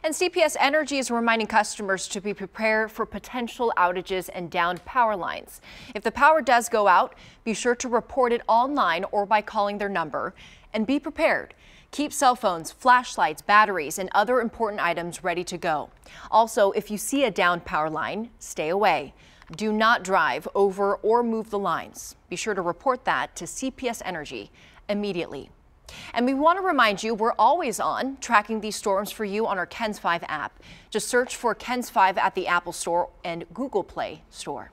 And CPS Energy is reminding customers to be prepared for potential outages and downed power lines. If the power does go out, be sure to report it online or by calling their number. And be prepared. Keep cell phones, flashlights, batteries, and other important items ready to go. Also, if you see a downed power line, stay away. Do not drive over or move the lines. Be sure to report that to CPS Energy immediately. And we want to remind you we're always on tracking these storms for you on our KENS 5 app. Just search for KENS 5 at the Apple Store and Google Play Store.